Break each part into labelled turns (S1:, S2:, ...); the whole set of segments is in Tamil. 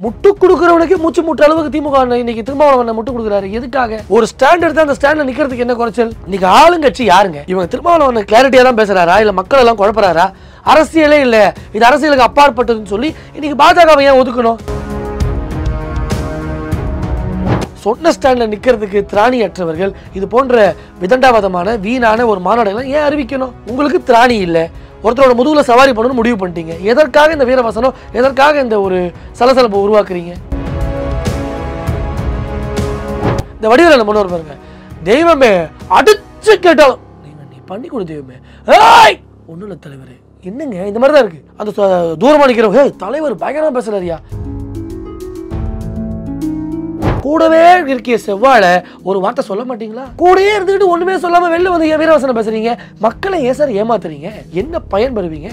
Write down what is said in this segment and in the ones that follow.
S1: முட்டு கொடுக்குறவனுக்கு மூச்சு முட்டு அளவுக்கு திமுக இன்னைக்கு திருமாவளவன் முட்டு கொடுக்குறாரு. எதுக்காக? ஒரு ஸ்டாண்ட் எடுத்து அந்த ஸ்டாண்ட்ல நிக்கிறதுக்கு என்ன குறைச்சல்? இன்னைக்கு ஆளுங்கட்சி யாருங்க? இவங்க திருமாவளவன் கிளாரிட்டியா தான் பேசுறாரா இல்ல மக்கள் எல்லாம் குழப்பறாரா? அரசியலே இல்ல, இது அரசியலுக்கு அப்பாற்பட்டதுன்னு சொல்லி இன்னைக்கு பாஜகவை ஏன் ஒதுக்கணும்? சொன்ன ஸ்டாண்ட்ல நிக்கிறதுக்கு திராணியற்றவர்கள் இது போன்ற விதண்டாவாதமான வீணான ஒரு மாநாடுகளை ஏன் அறிவிக்கணும்? உங்களுக்கு திராணி இல்ல, ஒருத்தரோட முதுகுல சவாரி பண்ணணும்னு முடிவு பண்ணிட்டீங்க. எதற்காக இந்த வீரவசனம்? எதற்காக இந்த ஒரு சலசலப்பை உருவாக்குறீங்க? இந்த வடிவேல முன்னோர் பாருங்க, தெய்வமே அடிச்சு கேட்டாலும் நீ பண்ணி கொடு தெய்வமே, ஏய் ஒண்ணும் இல்ல தலைவரே, என்னங்க இந்த மாதிரி தான் இருக்கு. அந்த தூரமா நிக்கிறவங்க தலைவர் பயங்கரமா பேசுறாரியா, கூடவே இருக்கிய செவ்வாழ ஒரு வார்த்தை சொல்ல மாட்டீங்களா? கூடவே இருந்துட்டு ஒண்ணுமே சொல்லாம வெளில வந்து வீரவசனம் பேசுறீங்க. மக்களை ஏன் சார் ஏமாத்துறீங்க? என்ன பயன் பெறுவீங்க?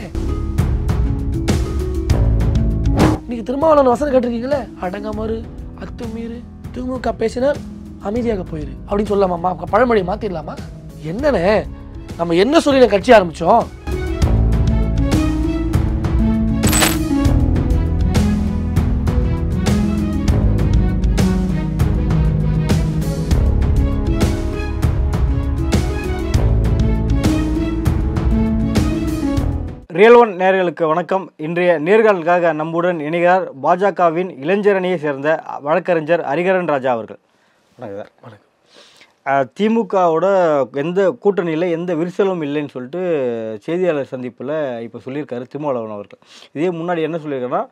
S1: நீங்க திருமாவளவன் வசனம் கேட்டிருக்கீங்களே, அடங்காமறு அத்துமீறு திமுக பேசினார் அமைதியாக போயிரு அப்படின்னு சொல்லலாமா? பழமொழி மாத்திடலாமா? என்னன்னு நம்ம என்ன சொல்லி கட்சி ஆரம்பிச்சோம்?
S2: ரியல் ஒன் நேயர்களுக்கு வணக்கம். இன்றைய நேர்காணலுக்காக நம்முடன் இணைகிறார் பாஜகவின் இளைஞரணியை சேர்ந்த வழக்கறிஞர் ஹரிகரன் ராஜா அவர்கள். வணக்கம் சார். வணக்கம். திமுகவோட எந்த கூட்டணியில் எந்த விரிசலும் இல்லைன்னு சொல்லிட்டு செய்தியாளர் சந்திப்பில் இப்போ சொல்லியிருக்காரு திருமாவளவன் அவர்கள். இதே முன்னாடி என்ன சொல்லியிருக்காருன்னா,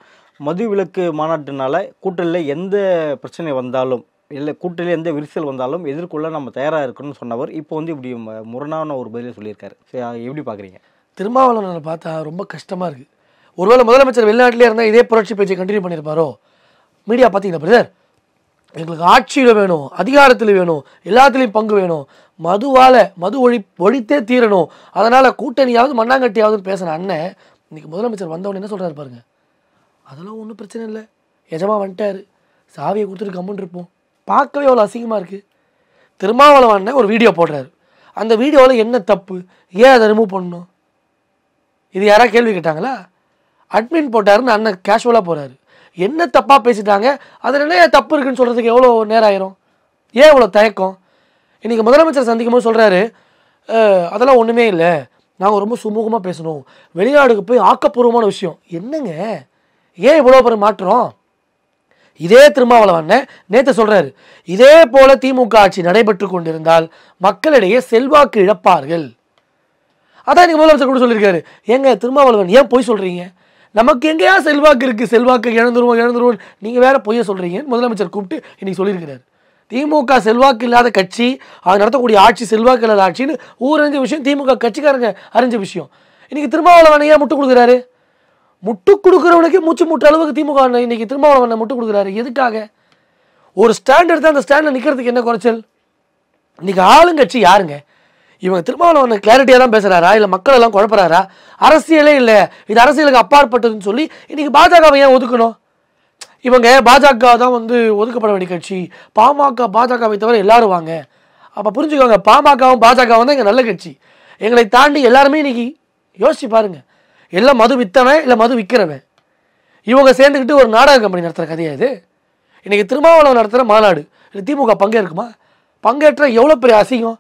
S2: மது விலக்கு மாநாட்டினால கூட்டணியில் எந்த பிரச்சனை வந்தாலும் இல்லை, கூட்டணியில் எந்த விரிசல் வந்தாலும் எதிர்கொள்ள நம்ம தயாராக இருக்கணும்னு சொன்னவர் இப்போ வந்து இப்படி முரணான ஒரு பதிலை சொல்லியிருக்காரு. சரி, எப்படி பார்க்குறீங்க?
S1: திருமாவளவனை பார்த்தா ரொம்ப கஷ்டமாக இருக்குது. ஒருவேளை முதலமைச்சர் வெளிநாட்டிலே இருந்தால் இதே புரட்சி பேச்சை கண்டினியூ பண்ணியிருப்பாரோ? மீடியா பார்த்தீங்கன்னா, பிரதர் எங்களுக்கு ஆட்சியில் வேணும், அதிகாரத்தில் வேணும், எல்லாத்துலேயும் பங்கு வேணும், மது ஒழித்தே தீரணும், அதனால் கூட்டணியாவது மண்ணாங்கட்டியாவதுன்னு பேசுகிற அண்ணன் இன்னைக்கு முதலமைச்சர் வந்தவொன்னு என்ன சொல்கிறாரு பாருங்க. அதெல்லாம் ஒன்றும் பிரச்சனை இல்லை, எஜமா வந்துட்டார், சாவியை கொடுத்துட்டு கம்முன்னு இருப்போம். பார்க்கவே அவ்வளோ அசிங்கமாக இருக்குது. திருமாவளவன் ஒரு வீடியோ போடுறாரு. அந்த வீடியோவில் என்ன தப்பு? ஏன் அதை ரிமூவ் பண்ணணும்? இது யாராவது கேள்வி கேட்டாங்களா? அட்மின் போட்டாருன்னு அண்ணன் கேஷுவலாக போகிறாரு. என்ன தப்பாக பேசிட்டாங்க, அதில் என்ன தப்பு இருக்குன்னு சொல்கிறதுக்கு எவ்வளோ நேரம் ஆயிரும்? ஏன் இவ்வளோ தயக்கம்? இன்றைக்கி முதலமைச்சர் சந்திக்கும் போது சொல்கிறாரு, அதெல்லாம் ஒன்றுமே இல்லை, நாங்கள் ரொம்ப சுமூகமாக பேசணும், வெளிநாடுக்கு போய் ஆக்கப்பூர்வமான விஷயம். என்னங்க ஏன் இவ்வளோ பேர் மாற்றோம்? இதே திருமாவளவன் நேற்று சொல்கிறாரு, இதே போல திமுக ஆட்சி நடைபெற்று கொண்டிருந்தால் மக்களிடையே செல்வாக்கு இழப்பார்கள். அதான் நீங்கள் முதலமைச்சர் கூட சொல்லியிருக்காரு. ஏங்க திருமாவளவன் ஏன் பொய் சொல்கிறீங்க? நமக்கு எங்கேயா செல்வாக்கு இருக்குது, செல்வாக்கு இழந்துருவோம் நீங்கள் வேற பொய்ய சொல்கிறீங்கன்னு முதலமைச்சர் கூப்பிட்டு இன்னைக்கு சொல்லியிருக்கிறார். திமுக செல்வாக்கு இல்லாத கட்சி, அது நடத்தக்கூடிய ஆட்சி செல்வாக்கு இல்லாத ஆட்சின்னு ஊரறிஞ்ச விஷயம், திமுக கட்சிக்காரங்க அறிஞ்ச விஷயம். இன்னைக்கு திருமாவளவன் ஏன் முட்டு கொடுக்குறாரு? முட்டு கொடுக்குறவனுக்கு மூச்சு முட்டு அளவுக்கு திமுக இன்னைக்கு திருமாவளவன் முட்டு கொடுக்குறாரு. எதுக்காக? ஒரு ஸ்டாண்ட் எடுத்து அந்த ஸ்டாண்டில் நிற்கிறதுக்கு என்ன குறைச்சல்? இன்னைக்கு ஆளுங்கட்சி யாருங்க? இவங்க திருமாவளவன் கிளாரிட்டியா தான் பேசுறாரா இல்ல மக்கள் எல்லாம் குழப்பறாரா? அரசியலே இல்ல, இது அரசியலுக்கு அப்பாற்பட்டதுன்னு சொல்லி இன்னைக்கு பாஜகவை ஏன் ஒதுக்கணும்? இவங்க பாஜக தான் ஒதுக்கப்பட வேண்டிய கட்சி, பாமக பாஜகவை தவிர எல்லாரும் வாங்க. அப்ப புரிஞ்சுக்கோங்க, பாமகவும் பாஜகவும் தான் எங்க நல்ல கட்சி. எங்களை தாண்டி எல்லாருமே இன்னைக்கு யோசிச்சு பாருங்க, எல்லாம் மது வித்தவன் இல்ல மது விற்கிறவன். இவங்க சேர்ந்துக்கிட்டு ஒரு நாடக கம்பெனி நடத்துற கதையா இது? இன்னைக்கு திருமாவளவன் நடத்துற மாநாடு திமுக பங்கேற்குமா? பங்கேற்ற எவ்வளவு பெரிய அசிங்கம்.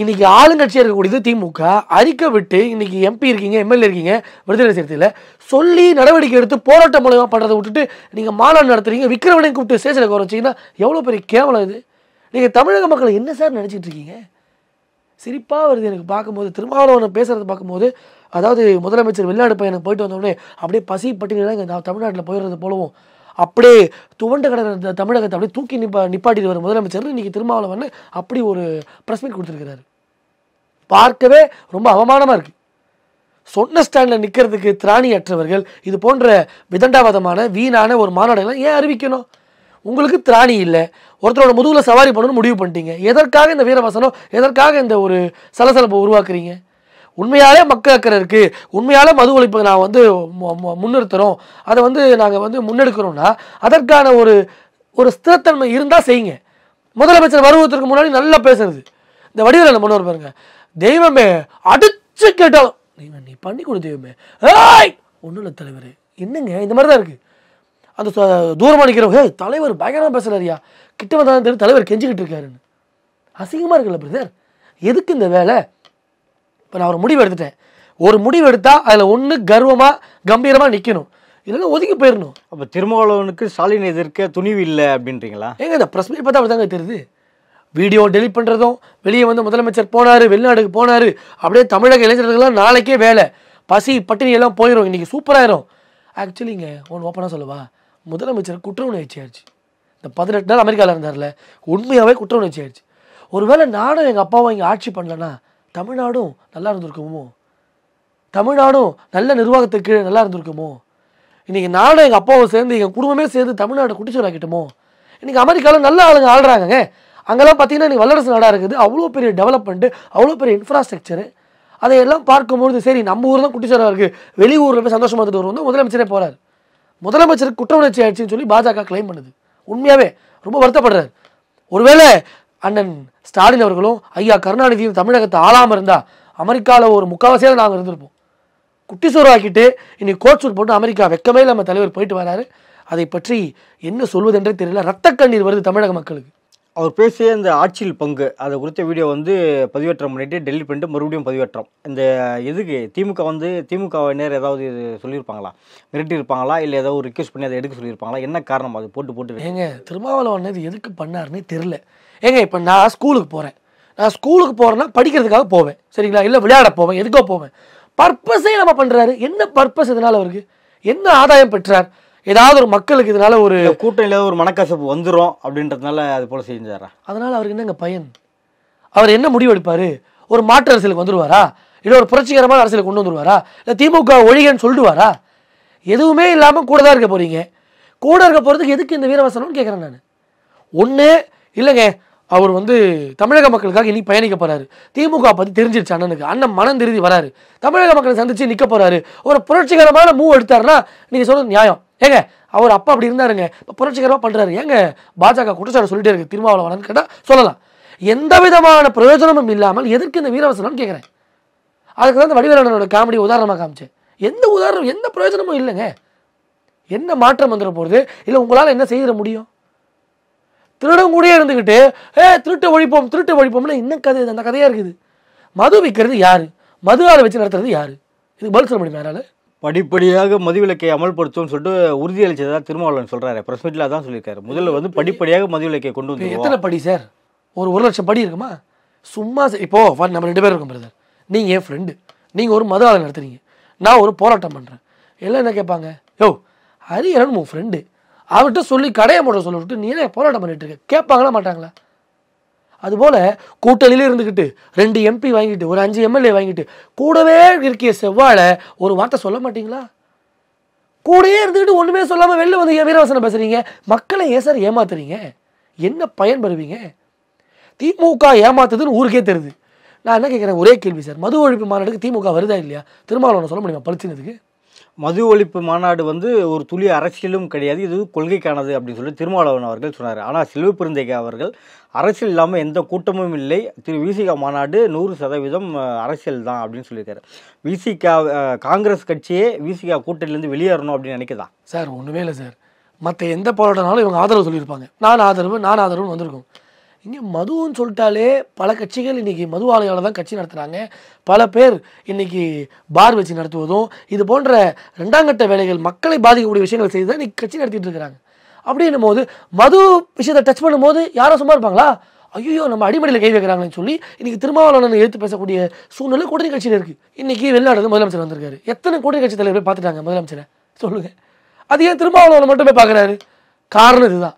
S1: இன்னைக்கு ஆளுங்கட்சியாக இருக்கக்கூடியது திமுக அறிக்கை விட்டு, இன்னைக்கு எம்பி இருக்கீங்க, எம்எல்ஏ இருக்கீங்க, விடுதலை சிறுத்தையில் சொல்லி நடவடிக்கை எடுத்து போராட்டம் மூலமாக பண்ணுறதை விட்டுட்டு நீங்கள் மாநாடு நடத்துறீங்க, விக்கிரவனையும் கூப்பிட்டு ஸ்டேஷனில் உட்கார வச்சிங்கன்னா எவ்வளோ பெரிய கேவலம் இது. நீங்கள் தமிழக மக்களை என்ன சார் நினச்சிட்டு இருக்கீங்க? சிரிப்பாக வருது எனக்கு பார்க்கும்போது, திருமாவளவனை பேசுகிறத பார்க்கும்போது. அதாவது முதலமைச்சர் வெளிநாடு பயணம் போயிட்டு வந்தோடனே அப்படியே பசி பட்டினிலாம் இங்கே தமிழ்நாட்டில் போயிடுறது போலவும் அப்படியே துவண்ட கடந்த தமிழகத்தை அப்படியே தூக்கி நிப்பாட்டிட்டு வர முதலமைச்சர் இன்னைக்கு திருமாவளவன் அப்படி ஒரு ப்ரெஸ் மீட் கொடுத்துருக்கிறாரு. பார்க்கவே ரொம்ப அவமானமாக இருக்குது. சொன்ன ஸ்டாண்டில் நிற்கிறதுக்கு திராணியற்றவர்கள் இது போன்ற விதண்டாவாதமான வீணான ஒரு மாநாடுகளை ஏன் அறிவிக்கணும்? உங்களுக்கு திராணி இல்லை, ஒருத்தரோட முதுகுல சவாரி பண்ணணும்னு முடிவு பண்ணிட்டீங்க. எதற்காக இந்த வீரவசனம்? எதற்காக இந்த ஒரு சலசலப்பை உருவாக்குறீங்க? உண்மையாலே மக்கள் அக்கறை இருக்குது, உண்மையாலே மது ஒழிப்பை நான் முன்னிறுத்துகிறோம், அதை நாங்கள் முன்னெடுக்கிறோம்னா அதற்கான ஒரு ஸ்திரத்தன்மை இருந்தால் செய்யுங்க. முதலமைச்சர் வருவதற்கு முன்னாடி நல்லா பேசுறது. இந்த வடிவேல முன்னோர் பாருங்க, தெய்வமே அடிச்சு கேட்டாலும் நீ பண்ணி கொடு தெய்வமே, ஏய் ஒன்றும் இல்லை தலைவரே, என்னங்க இந்த மாதிரி தான் இருக்குது. அந்த தூரமாக நிற்கிறவங்க தலைவர் பயங்கரமாக பேசுகிறாரியா, கிட்ட வந்தாலும் தெரியும் தலைவர் கெஞ்சிக்கிட்டு இருக்காருன்னு. அசிங்கமாக இருக்குல்ல பிரதர், எதுக்கு இந்த வேலை? இப்போ நான் ஒரு முடிவு எடுத்துட்டேன், ஒரு முடிவு எடுத்தால் அதில் ஒன்று கர்வமாக கம்பீரமாக நிற்கணும், இல்லைன்னா ஒதுக்கி போயிடணும்.
S2: அப்போ திருமாவளவனுக்கு ஸ்டாலின் எதிர்க்க துணிவு இல்லை அப்படின்றீங்களா?
S1: ஏங்க இந்த ப்ரெஸ் மீட் பார்த்தா அப்படி தாங்க தெரியுது. வீடியோ டெலிட் பண்ணுறதும், வெளியே வந்து முதலமைச்சர் போனார், வெளிநாடுக்கு போனார், அப்படியே தமிழக இளைஞர்கள்லாம் நாளைக்கே வேலை, பசி பட்டினி எல்லாம் போயிடும், இன்றைக்கி சூப்பராகிடும். ஆக்சுவலிங்க ஒன்று ஓப்பனாக சொல்லவா, முதலமைச்சர் குற்ற உணர்ச்சி ஆயிடுச்சு. இந்த 18 நாள் அமெரிக்காவில் இருந்தார்ல, உண்மையாகவே குற்ற உணர்ச்சி ஆயிடுச்சு. ஒருவேளை நானும் எங்கள் அப்பாவும் இங்கே ஆட்சி பண்ணலன்னா தமிழ்நாடும் நல்லா இருந்திருக்குமோ, தமிழ்நாடும் நல்ல நிர்வாகத்துக்கு நல்லா இருந்திருக்குமோ, இன்றைக்கி நானும் எங்கள் அப்பாவும் சேர்ந்து எங்கள் குடும்பமே சேர்ந்து தமிழ்நாட்டை குட்டிச்சோராக்கிட்டோமோ. இன்றைக்கி அமெரிக்காவில் நல்ல ஆளுங்க ஆள்றாங்க, அங்கெல்லாம் பார்த்தீங்கன்னா இன்றைக்கி வல்லரசு நாடாக இருக்குது, அவ்வளோ பெரிய டெவலப்மெண்ட்டு, அவ்வளோ பெரிய இன்ஃப்ராஸ்ட்ரக்சரு. அதையெல்லாம் பார்க்கும்பொழுது சரி நம்ம ஊர் தான் குட்டிச்சோராக இருக்குது, வெளியூரில் போய் சந்தோஷமாக வந்துட்டு வருவோம் தான் முதலமைச்சரே போகிறார். முதலமைச்சருக்கு குற்ற உணர்ச்சி ஆயிடுச்சுன்னு சொல்லி பாஜக கிளைம் பண்ணுது. உண்மையாகவே ரொம்ப வருத்தப்படுறாரு. ஒருவேளை அண்ணன் ஸ்டாலின் அவர்களும் ஐயா கருணாநிதியும் தமிழகத்தை ஆளாமல் இருந்தால் அமெரிக்காவில் ஒரு முக்கால்வாசியாக நாங்கள் இருந்திருப்போம். குட்டிச்சோறு ஆக்கிட்டு இன்னைக்கு கோட் சூட் போட்டு அமெரிக்கா வெக்கமே நம்ம தலைவர் போயிட்டு வராரு. அதை பற்றி என்ன சொல்வதென்றே தெரியல, ரத்த கண்ணீர் வருது தமிழக மக்களுக்கு.
S2: அவர் பேசிய இந்த ஆட்சியில் பங்கு அதை குறித்த வீடியோ வந்து பதிவேற்றம் பண்ணிட்டு டெலிட் பண்ணிட்டு மறுபடியும் பதிவேற்றம். இந்த எதுக்கு திமுகவினர் ஏதாவது சொல்லியிருப்பாங்களா, மிரட்டி இருப்பாங்களா, இல்லை ஏதாவது ஒரு ரிக்வெஸ்ட் பண்ணி அதை எடுக்க சொல்லியிருப்பாங்களா? என்ன காரணம் அது போட்டு
S1: ஏங்க திருமாவளவன் இது எதுக்கு பண்ணாருன்னே தெரில. ஏங்க இப்போ நான் ஸ்கூலுக்கு போகிறேன்னா படிக்கிறதுக்காக போவேன், சரிங்களா, இல்லை விளையாட போவேன், எதுக்கோ போவேன். பர்பஸே நம்ம பண்ணுறாரு. என்ன பர்பஸ் இதனால் அவருக்கு? என்ன ஆதாயம் பெற்றார்? ஏதாவது ஒரு மக்களுக்கு இதனால ஒரு
S2: கூட்டணியில் ஒரு மனக்கசப்பு வந்துடும் அப்படின்றதுனால அது போல செஞ்சாரா?
S1: அதனால் அவருக்கு என்னங்க பயன்? அவர் என்ன முடிவு எடுப்பார்? ஒரு மாற்று அரசியலுக்கு வந்துடுவாரா, இல்லை ஒரு புரட்சிகரமான அரசியலுக்கு கொண்டு வந்துடுவாரா, இல்லை திமுக ஒழிகன்னு சொல்லிடுவாரா? எதுவுமே இல்லாமல் கூட தான் இருக்க போகிறீங்க. கூட இருக்க போகிறதுக்கு எதுக்கு இந்த வீரவசனம்னு கேட்குறேன் நான். ஒன்று இல்லைங்க, அவர் வந்து தமிழக மக்களுக்காக இனி பயணிக்க போகிறாரு, திமுக பற்றி தெரிஞ்சிருச்சு அண்ணனுக்கு, அண்ணன் மனம் திருதி வராரு, தமிழக மக்களை சந்தித்து நிற்க போகிறாரு, ஒரு புரட்சிகரமான மூவ் எடுத்தாருன்னா நீங்கள் சொல்கிறது நியாயம். ஏங்க அவர் அப்பா அப்படி இருந்தாருங்க, இப்போ புரட்சிகரமாக பண்ணுறாரு. ஏங்க பாஜக குற்றச்சாட்டு சொல்லிட்டே இருக்கு திருமாவளவன் கேட்டால் சொல்லலாம். எந்த விதமான பிரயோஜனமும் இல்லாமல் எதற்கு இந்த வீரவசனம்னு கேட்குறேன். அதுக்கு தான் இந்த வடிவேலனோட காமெடி உதாரணமாக காமிச்சேன். எந்த உதாரணம், எந்த பிரயோஜனமும் இல்லைங்க. என்ன மாற்றம் வந்துட போகிறது? இல்லை உங்களால் என்ன செய்திட முடியும்? திருடம் கூடயே இருந்துக்கிட்டு திருட்டு ஒழிப்போம்னு இன்னும் கதை, அந்த கதையாக இருக்குது. மது விற்கிறது யார்? மது ஆலை வச்சு நடத்துறது யார்? இதுக்கு பதில் சொல்ல முடியுமா யாரால?
S2: படிப்படியாக மதுவிலக்கை அமல்படுத்தும் சொல்லிட்டு உறுதியளிச்சதா திருமாவளவன் சொல்றாரு. பிரஸ் மீட்ல தான் சொல்லியிருக்காரு. முதல்ல வந்து படிப்படியாக மதுவிலக்கை கொண்டு வந்து.
S1: எத்தனை படி சார்? ஒரு 1,00,000 படி இருக்குமா? சும்மா இப்போ நம்ம 2 பேர் இருக்கோம் பிரதர், நீங்கள் என் ஃப்ரெண்டு, நீங்கள் ஒரு மது ஆலை நடத்துறீங்க, நான் ஒரு போராட்டம் பண்ணுறேன். எல்லாம் என்ன கேட்பாங்க, யோ ஹரிஹரன் உன் ஃப்ரெண்டு, அவர்கிட்ட சொல்லி கடையை மூட சொல்லிவிட்டு நீ என்ன போராட்டம் பண்ணிட்டு இருக்க, கேட்பாங்களா மாட்டாங்களா? அதுபோல் கூட்டணியிலே இருந்துக்கிட்டு 2 MP வாங்கிட்டு ஒரு 5 MLA வாங்கிட்டு கூடவே இருக்கிய செவ்வாழை ஒரு வார்த்தை சொல்ல மாட்டீங்களா? கூடவே இருந்துக்கிட்டு ஒன்றுமே சொல்லாமல் வெளில வந்து வீரவசனம் பேசுகிறீங்க. மக்களை ஏன் சார் ஏமாத்துறீங்க? என்ன பயன் பெறுவீங்க? திமுக ஏமாத்துதுன்னு ஊருக்கே தெரியுது. நான் என்ன கேட்குறேன், ஒரே கேள்வி சார், மது ஒழிப்பு மாநாடுக்கு திமுக வருதா இல்லையா? திருமாவளவன் சொல்ல முடியுமா பளிச்சுனதுக்கு?
S2: மது ஒழிப்பு மாநாடு வந்து ஒரு துளி அரசியலும் கிடையாது, இது கொள்கைக்கானது அப்படின்னு சொல்லி திருமாவளவன் அவர்கள் சொன்னார். ஆனால் செல்வ பெருந்தகை அவர்கள் அரசியல் இல்லாமல் எந்த கூட்டமும் இல்லை, விசிக மாநாடு 100% அரசியல் தான் அப்படின்னு சொல்லியிருக்காரு. விசிக காங்கிரஸ் கட்சியே விசிக கூட்டணியிலேருந்து வெளியேறணும் அப்படின்னு நினைக்குதா
S1: சார்? ஒன்றுமே இல்லை சார், மற்ற எந்த போராட்டம்னாலும் இவங்க ஆதரவு சொல்லியிருப்பாங்க, நான் ஆதரவுன்னு வந்திருக்கும். இங்கே மதுன்னு சொல்லிட்டாலே பல கட்சிகள் இன்றைக்கி மது ஆலையால் தான் கட்சி நடத்துகிறாங்க. பல பேர் இன்றைக்கி பார் வச்சு நடத்துவதும் இது போன்ற 2ஆம் கட்ட வேலைகள், மக்களை பாதிக்கக்கூடிய விஷயங்கள் செய்து தான் இன்றைக்கி கட்சி நடத்திட்டு இருக்கிறாங்க. அப்படின்னும் போது மது விஷயத்தை டச் பண்ணும்போது யாரும் சும்மா இருப்பாங்களா? ஐயோ நம்ம அடிமடியில் கை வைக்கிறாங்கன்னு சொல்லி இன்றைக்கி திருமாவளவனை எடுத்து பேசக்கூடிய சூழ்நிலை கூட்டணி கட்சியில் இருக்குது. இன்றைக்கி வெளிநாடு முதலமைச்சர் வந்திருக்காரு, எத்தனை கூட்டணி கட்சி தலைவர் போய் பார்த்துட்டாங்க முதலமைச்சரை சொல்லுங்கள். அது ஏன் திருமாவளவனை மட்டும் போய் பார்க்குறாரு? காரணம் இதுதான்.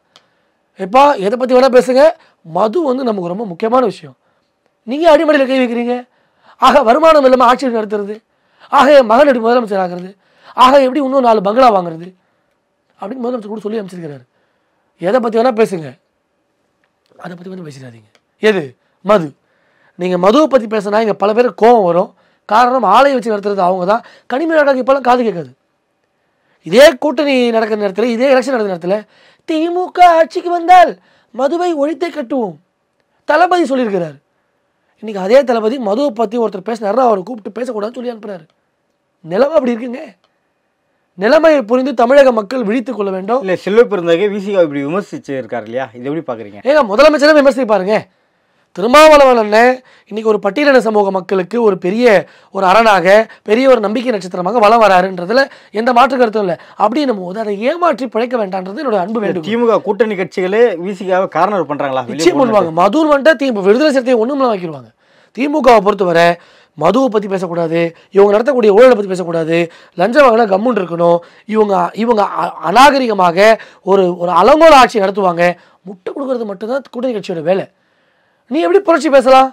S1: எப்பா எதை பற்றி வேணால் பேசுங்க, மது வந்து நமக்கு ரொம்ப முக்கியமான விஷயம். நீங்கள் அடிமடியில் கை வைக்கிறீங்க. ஆக வருமானம் இல்லாமல் ஆட்சி நடத்துறது, ஆக என் மகன் எப்படி முதலமைச்சர் ஆகிறது, ஆக எப்படி இன்னும் 4 பங்களா வாங்குறது அப்படின்னு முதலமைச்சர் கூட சொல்லி அமைச்சிருக்கிறாரு. எதை பற்றி வேணால் பேசுங்க, அதை பற்றி வந்து பேசிடாதீங்க. எது? மது. நீங்கள் மதுவை பற்றி பேசினா இங்கே பல பேருக்கு கோபம் வரும். காரணம் ஆலையை வச்சு நடத்துறது அவங்க தான். கனிம நாடாக இப்போலாம் காது கேட்காது. இதே கூட்டணி நடக்கிற நேரத்தில், இதே எலெக்ஷன் நடக்கிற நேரத்தில் திமுக ஆட்சிக்கு வந்தால் மதுவை ஒழித்தே கட்டுவோம் தளபதி சொல்லியிருக்கிறார். இன்றைக்கி அதே தளபதி மதுவை பற்றி ஒருத்தர் பேசினார், அவரை கூப்பிட்டு பேசக்கூடாதுன்னு சொல்லி அனுப்புகிறாரு. நிலமை அப்படி இருக்குங்க. நிலைமையை புரிந்து தமிழக மக்கள் விழித்துக் கொள்ள வேண்டும்.
S2: இல்லை, செல்வ பெருந்தகை விசிகா இப்படி விமர்சிச்சு இருக்காரு இல்லையா, இது எப்படி பார்க்குறீங்க?
S1: ஏங்க முதலமைச்சரை விமர்சிப்பாருங்க. திருமாவளவன் அண்ணன் இன்னைக்கு ஒரு பட்டியலின சமூக மக்களுக்கு ஒரு பெரிய ஒரு அரணாக, பெரிய ஒரு நம்பிக்கை நட்சத்திரமாக வளம் வராருன்றதுல எந்த மாற்று கருத்தும் இல்லை. அப்படின்னும் போது அதை ஏமாற்றி பிழைக்க வேண்டாம்ன்றது என்னோட அன்பு வேண்டும்.
S2: திமுக கூட்டணி கட்சிகளே விசிகாவை கார்னர் பண்றாங்களா?
S1: நிச்சயம் பண்ணுவாங்க. மதுர் வந்துட்டு விடுதலை சிறுத்தையை ஒண்ணுமே வைக்கிடுவாங்க. திமுகவை பொறுத்தவரை மதுவை பற்றி பேசக்கூடாது, இவங்க நடத்தக்கூடிய ஊழலை பற்றி பேசக்கூடாது, லஞ்ச வாங்கினா கம்முன்னு இருக்கணும், இவங்க அநாகரிகமாக ஒரு ஒரு அலங்கோல ஆட்சி நடத்துவாங்க, முட்டை கொடுக்கறது மட்டும்தான் கூட்டணி கட்சியோட வேலை. நீ எப்படி புரட்சி பேசலாம்?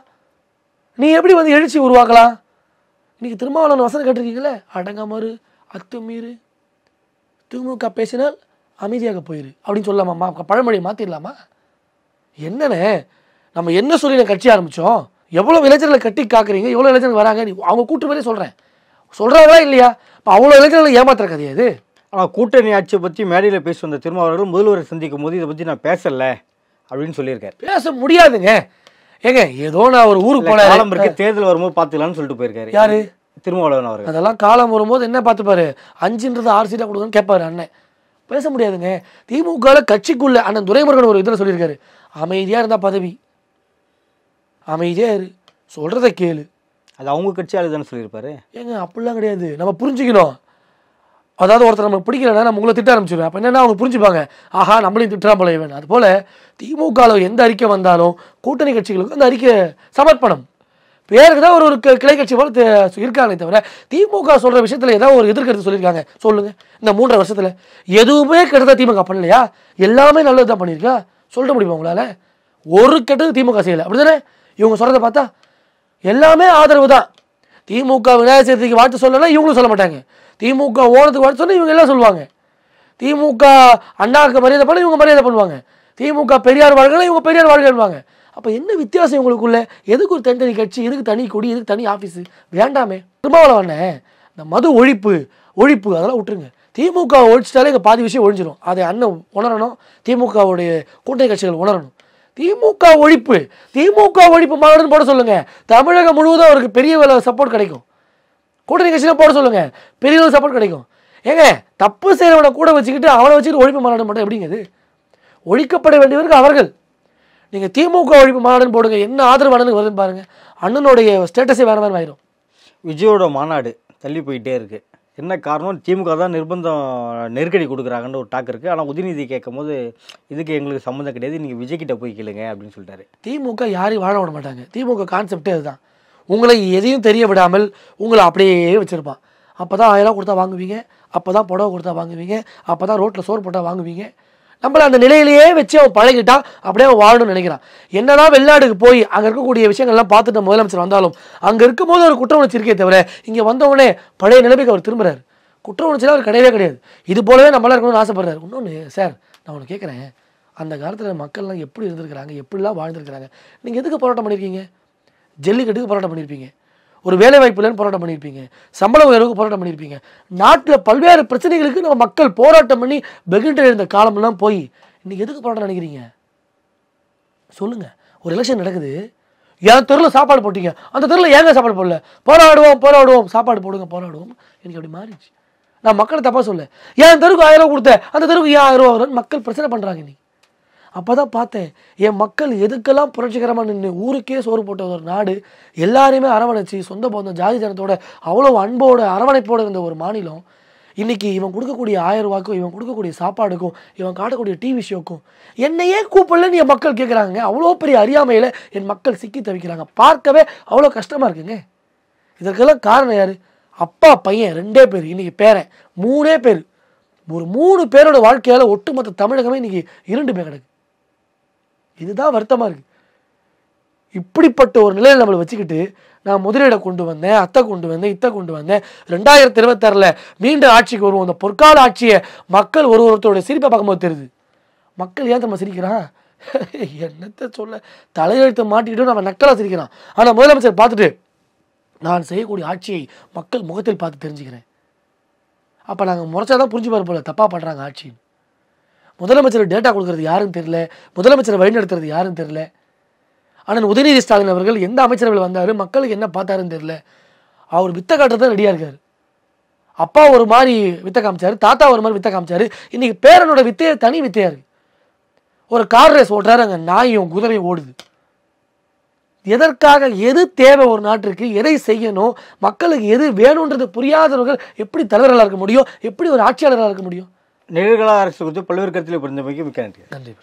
S1: நீ எப்படி வந்து எழுச்சி உருவாக்கலாம்? இன்னைக்கு திருமாவளவன் வசனம் கேட்டிருக்கீங்களே, அடங்காமறு அத்துமீறு, திமுக பேசினால் அமைதியாக போயிரு அப்படின்னு சொல்லலாமா? பழமொழியை மாற்றிடலாமா? என்னண்ணே, நம்ம என்ன சொல்லி கட்சி ஆரம்பித்தோம்? எவ்வளோ இளைஞர்களை கட்டி காக்குறீங்க, எவ்வளோ இளைஞர்கள் வராங்க, நீ அவங்க கூட்டு வரையும் சொல்கிறாங்களா இல்லையா? இப்போ அவ்வளோ இளைஞர்களை ஏமாத்துற கதையா இது?
S2: ஆனால் கூட்டணி ஆட்சியை பற்றி மேடையில் பேசி வந்த திருமாவளவர்கள் முதல்வரை சந்திக்கும் போது இதை பற்றி நான் பேசலை அப்படின்னு சொல்லியிருக்காரு.
S1: பேச முடியாதுங்க. ஏங்க ஏதோ நான் ஒரு ஊருக்கு போன
S2: காலம் இருக்கு, தேர்தல் வரும்போது பார்த்துக்கலாம்னு சொல்லிட்டு போயிருக்காரு.
S1: யாரு?
S2: திருமாவளவன் அவர்கள்.
S1: அதெல்லாம் காலம் வரும்போது என்ன பார்த்துப்பாரு, 5ன்றது 6 சீட்டாக கொடுக்கணும்னு கேட்பாரு அண்ணன். பேச முடியாதுங்க. திமுக கட்சிக்குள்ள அண்ணன் துரைமுருகன் ஒரு இதில் சொல்லியிருக்காரு, அமைதியாக இருந்தால் பதவி, அமைதியாக இரு, சொல்கிறத கேளு. அது
S2: அவங்க கட்சி ஆளுதானே சொல்லியிருப்பாரு.
S1: ஏங்க அப்படிலாம் கிடையாது, நம்ம புரிஞ்சுக்கணும். அதாவது ஒருத்தர் நமக்கு பிடிக்கலன்னா நம்ம உங்களை திட்ட ஆரம்பிச்சிடுவேன். அப்போ என்னென்னா அவங்க புரிஞ்சுப்பாங்க, ஆஹா நம்மளையும் திட்டா போல வேணும். அதுபோல் திமுகவில் எந்த அறிக்கை வந்தாலும் கூட்டணி கட்சிகளுக்கு அந்த அறிக்கை சமர்ப்பணம். பேருக்கு தான் ஒரு கிளை கட்சி போல இருக்காங்களே தவிர திமுக சொல்கிற விஷயத்தில் ஏதாவது ஒரு எதிர்கருத்து சொல்லியிருக்காங்க சொல்லுங்கள். இந்த 3.5 வருஷத்தில் எதுவுமே கெட்டதாக திமுக பண்ணலையா? எல்லாமே நல்லது தான் பண்ணியிருக்கா? சொல்ல முடியுமா உங்களால்? ஒரு கெட்டது திமுக செய்யலை, அப்படி தானே? இவங்க சொல்கிறத பார்த்தா எல்லாமே ஆதரவு தான். திமுக விநாயகர் சதுர்த்திக்கு வாழ்த்து சொல்லலாம், இவங்களும் சொல்ல மாட்டாங்க. திமுக ஓணத்துக்கு வாழ்த்து சொன்னால் இவங்க எல்லாம் சொல்லுவாங்க. திமுக அண்ணாவுக்கு மரியாதை பண்ண இவங்க மரியாதை பண்ணுவாங்க. திமுக பெரியார் வாழ்க்கை இவங்க பெரியார் வாழ்க்கைவாங்க. அப்போ என்ன வித்தியாசம் இவங்களுக்குள்ள? எதுக்கு ஒரு தனி கட்சி, எதுக்கு தனி கொடி, எதுக்கு தனி ஆஃபீஸு? வேண்டாமே. திருமாவளவன் இந்த மது ஒழிப்பு அதெல்லாம் விட்டுருங்க. திமுக ஒழிச்சிட்டாலே இங்கே பாதி விஷயம் ஒழிஞ்சிடும். அதை அண்ணன் உணரணும், திமுகவுடைய கூட்டணி கட்சிகள் உணரணும். திமுக ஒழிப்பு மாநாடுன்னு போட சொல்லுங்க, தமிழகம் முழுவதும் அவருக்கு பெரிய சப்போர்ட் கிடைக்கும். கூட்டணி கட்சியில போட சொல்லுங்க, பெரிய சப்போர்ட் கிடைக்கும். ஏங்க தப்பு செய்யறவனை கூட வச்சுக்கிட்டு அவனை வச்சுக்கிட்டு ஒழிப்பு மாநாடு மட்டும் எப்படிங்கிறது? ஒழிக்கப்பட வேண்டியவர்கள் அவர்கள். நீங்க திமுக ஒழிப்பு மாநாடுன்னு போடுங்க, என்ன ஆதரவு அண்ணனுக்கு வருதுன்னு பாருங்க. அண்ணனுடைய ஸ்டேட்டஸே வேற மாதிரி ஆயிரும்.
S2: விஜயோட மாநாடு தள்ளி போயிட்டே இருக்கு. என்ன காரணம்? திமுக தான் நிர்பந்தம், நெருக்கடி கொடுக்குறாங்கன்னு ஒரு டாக் இருக்குது. ஆனால் உதயநிதி கேட்கும் போது இதுக்கு எங்களுக்கு சம்மந்தம் கிடையாது, நீங்கள் விஜய்கிட்ட போய் கேளுங்க அப்படின்னு சொல்லிட்டாரு.
S1: திமுக யாரையும் வாழ விட மாட்டாங்க. திமுக கான்செப்டே அதுதான். உங்களை எதையும் தெரிய விடாமல் உங்களை அப்படியே வச்சுருப்பான். அப்போ தான் 1000 கொடுத்தா வாங்குவீங்க, அப்போ தான் புடவை கொடுத்தா வாங்குவீங்க, அப்போ தான் ரோட்டில் சோறு போட்டால் வாங்குவீங்க. நம்மளை அந்த நிலையிலேயே வச்சு அவன் பழகிட்டா அப்படியே அவன் வாழணும்னு நினைக்கிறான். என்னன்னா வெளிநாடுக்கு போய் அங்கே இருக்கக்கூடிய விஷயங்கள்லாம் பார்த்துட்டு முதலமைச்சர் வந்தாலும் அங்கே இருக்கும்போது ஒரு குற்ற உணர்ச்சி இருக்கே தவிர இங்கே வந்தவொடனே பழைய நிலைமைக்கு அவர் திரும்புறாரு. குற்ற உணர்ச்சியில் அவர் கிடையவே கிடையாது. இது போலவே நம்மளாம் இருக்கணும்னு ஆசைப்படுறாரு. இன்னொன்று சார், நான் ஒன்று கேட்குறேன், அந்த காலத்தில் மக்கள்லாம் எப்படி இருந்திருக்கிறாங்க, எப்படிலாம் வாழ்ந்துருக்கிறாங்க? நீங்கள் எதுக்கு போராட்டம் பண்ணியிருக்கீங்க? ஜல்லிக்கட்டுக்கு போராட்டம் பண்ணியிருப்பீங்க, ஒரு வேலை வாய்ப்புலன்னு போராட்டம் பண்ணியிருப்பீங்க, சம்பள உயர்வுக்கு போராட்டம் பண்ணியிருப்பீங்க. நாட்டில் பல்வேறு பிரச்சனைகளுக்கு நம்ம மக்கள் போராட்டம் பண்ணி பெகிட்டு இருந்த காலமெல்லாம் போய் இன்னைக்கு எதுக்கு போராட்டம் நினைக்கிறீங்க சொல்லுங்க? ஒரு எலெக்ஷன் நடக்குது, என் தெருவில் சாப்பாடு போட்டீங்க, அந்த தெருவில் ஏங்க சாப்பாடு போடல? போராடுவோம், சாப்பாடு போடுவோம். எனக்கு அப்படி மாறிடுச்சு. நான் மக்களை தப்பாக சொல்ல, என் தெருக்கு 1000 கொடுத்தேன், அந்த தெருக்கு ஏன் 1000 வரும்னு மக்கள் பிரச்சனை பண்ணுறாங்க. இன்னைக்கு அப்போ தான் பார்த்தேன், என் மக்கள் எதுக்கெல்லாம் புரட்சிகரமாக நின்று ஊருக்கே சோறு போட்ட ஒரு நாடு, எல்லாரையுமே அரவணைச்சி சொந்த பந்தம் ஜாதி ஜனத்தோட அவ்வளோ அன்போட அரவணைப்போடு இருந்த ஒரு மாநிலம், இன்றைக்கி இவன் கொடுக்கக்கூடிய 1000 ரூபாய்க்கும், இவன் கொடுக்கக்கூடிய சாப்பாடுக்கும், இவன் காட்டக்கூடிய டிவி ஷோக்கும் என்னையே கூப்பிடலன்னு என் மக்கள் கேட்குறாங்க. அவ்வளோ பெரிய அறியாமையில் என் மக்கள் சிக்கி தவிக்கிறாங்க. பார்க்கவே அவ்வளோ கஷ்டமாக இருக்குங்க. இதற்கெல்லாம் காரணம் யார்? அப்பா பையன் 2 பேர், இன்றைக்கி பேரன் 3 பேர். ஒரு 3 பேரோட வாழ்க்கையால் ஒட்டுமொத்த தமிழகமே இன்றைக்கி 2 பேர் கிடக்கு. இதுதான் வருத்தமாக இருக்குது. இப்படிப்பட்ட ஒரு நிலையில் நம்மளை வச்சுக்கிட்டு நான் முதலீடை கொண்டு வந்தேன், அத்தை கொண்டு வந்தேன், இத்தை கொண்டு வந்தேன், 2026 மீண்டும் ஆட்சிக்கு வருவோம். அந்த பொற்கால ஆட்சியை மக்கள் ஒருத்தருடைய சிரிப்பை பார்க்கும்போது தெரியுது. மக்கள் ஏன் நம்ம சிரிக்கிறான்? என்னத்தை சொல்ல, தலையெழுத்தை மாட்டிக்கிட்டு நம்ம நக்கலாக சிரிக்கிறான். ஆனால் முதலமைச்சர் பார்த்துட்டு நான் செய்யக்கூடிய ஆட்சியை மக்கள் முகத்தில் பார்த்து தெரிஞ்சுக்கிறேன். அப்போ நாங்கள் முறைச்சாதான் புரிஞ்சுப்பாரு போல தப்பாக பண்ணுறாங்க ஆட்சின்னு. முதலமைச்சர் டேட்டா கொடுக்கறது யாருன்னு தெரியல, முதலமைச்சரை வழிநடத்துறது யாருன்னு தெரியல. ஆனால் உதயநிதி ஸ்டாலின் அவர்கள் எந்த அமைச்சரவையில் வந்தார், மக்களுக்கு என்ன பார்த்தாருன்னு தெரியல. அவர் வித்த காட்டுறது தான் ரெடியாக இருக்கார். அப்பா ஒரு மாதிரி வித்தை காமிச்சாரு, தாத்தா ஒரு மாதிரி வித்தை காமிச்சாரு. இன்னைக்கு பேரனோட வித்தையே தனி வித்தையா இருக்கு. ஒரு கார் ரேஸ் ஓட்டுறாரு, அங்கே நாயும் குதிரையும் ஓடுது. எதற்காக, எது தேவை ஒரு நாட்டிற்கு, எதை செய்யணும், மக்களுக்கு எது வேணுன்றது புரியாதவர்கள் எப்படி தலைவர்களாக இருக்க முடியும், எப்படி ஒரு ஆட்சியாளராக இருக்க முடியும்?
S2: நிகழ்கால அரசு குறித்து பல்வேறு கருத்தில் புரிந்தமைக்கு மிக்க நன்றி.
S1: நன்றி.